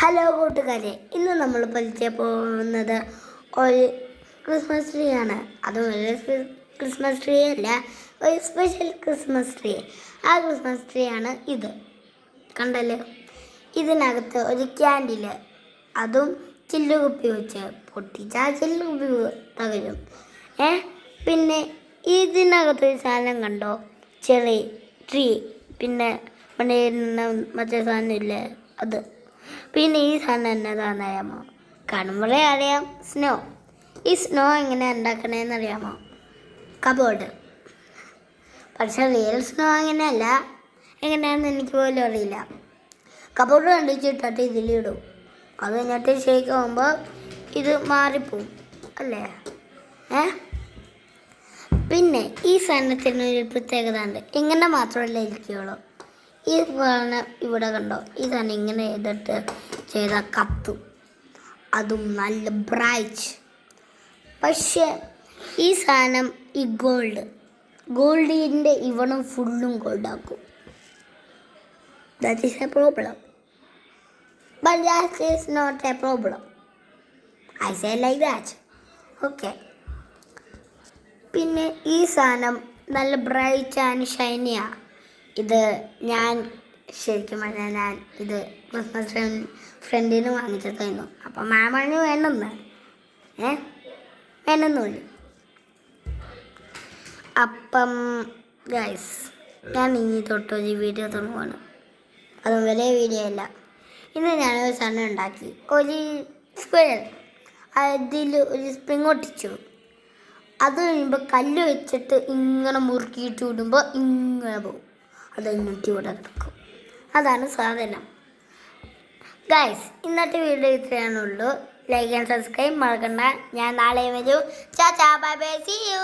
Hello കൂട്ടുകാരെ, ഇന്ന് നമ്മൾ പരിചയ പോകുന്നത് ഒരു ക്രിസ്മസ് ട്രീ ആണ്. അതും ഒരു ക്രിസ്മസ് ട്രീ അല്ല, ഒരു സ്പെഷ്യൽ ക്രിസ്മസ് ട്രീ. ആ ക്രിസ്മസ് ട്രീ ആണ് ഇത്. കണ്ടല്ലോ, ഇതിനകത്ത് ഒരു ക്യാൻഡില്, അതും ചില്ലുകുപ്പി വെച്ച് പൊട്ടിച്ചാൽ ചില്ലുകുപ്പി തകരും. പിന്നെ ഇതിനകത്തൊരു സാധനം കണ്ടോ, ചെറിയ ട്രീ, പിന്നെ മറ്റേ സാധനം ഇല്ലേ അത്. പിന്നെ ഈ സാധനം എന്നതാണെന്ന് അറിയാമോ? കാണുമ്പോഴേ അറിയാം, സ്നോ. ഈ സ്നോ എങ്ങനെ ഉണ്ടാക്കണേന്ന് അറിയാമോ? കബോർഡ്. പക്ഷെ റിയൽ സ്നോ അങ്ങനെയല്ല, എങ്ങനെയാണെന്ന് എനിക്ക് പോലും അറിയില്ല. കബോർഡ് കണ്ടിച്ചിട്ടിട്ട് ഇതിലിടും. അത് കഴിഞ്ഞിട്ട് ശരിക്കുമ്പോൾ ഇത് മാറിപ്പോവും അല്ലേ? പിന്നെ ഈ സാധനത്തിന് ഒരു പ്രത്യേകത ഉണ്ട്. ഇങ്ങനെ മാത്രമല്ല ഇരിക്കുകയുള്ളൂ. ഈ സാധനം ഇവിടെ കണ്ടോ, ഈ സാധനം ഇങ്ങനെ ചെയ്താൽ കത്തും. അതും നല്ല ബ്രൈറ്റ്. പക്ഷെ ഈ സാധനം ഈ ഗോൾഡിൻ്റെ ഇവണം ഫുള്ളും ഗോൾഡാക്കും. That is a problem. But that is not a problem. I say like that. Okay. പിന്നെ ഈ സാധനം നല്ല ബ്രൈറ്റ് ആൻഡ് ഷൈനിയാണ്. ഇത് ഞാൻ ശരിക്കും പറഞ്ഞാൽ ഞാൻ ഇത് ക്രിസ്മസ് ഫ്രണ്ടിന് വാങ്ങിച്ചതായിരുന്നു. അപ്പം മാം പറഞ്ഞു വേണമെന്ന് വേണമെന്നില്ല. അപ്പം ഗൈസ്, ഞാൻ ഇനി തൊട്ടൊരു വീഡിയോ തുടങ്ങുവാണ്. അതും വലിയ വീഡിയോ അല്ല. ഇന്ന് ഞാനൊരു സാധനം ഉണ്ടാക്കി, ഒരു സ്ക്വയർ. അതിൽ ഒരു സ്പ്രിങ് ഒട്ടിച്ചു. അത് കഴിയുമ്പോൾ കല്ല് വെച്ചിട്ട് ഇങ്ങനെ മുറുക്കിയിട്ട് വിടുമ്പോൾ ഇങ്ങനെ പോകും. അത് കഴിഞ്ഞിട്ട് ഇവിടെ കിടക്കും. അതാണ് സാധനം. ഗൈസ്, ഇന്നത്തെ വീഡിയോ ഇത്രയാണുള്ളൂ. ലൈക്ക് ആൻഡ് സബ്സ്ക്രൈബ് മറക്കണ്ട. ഞാൻ നാളെ വരൂ. ചാ ബൈ ബൈ, സീ യു.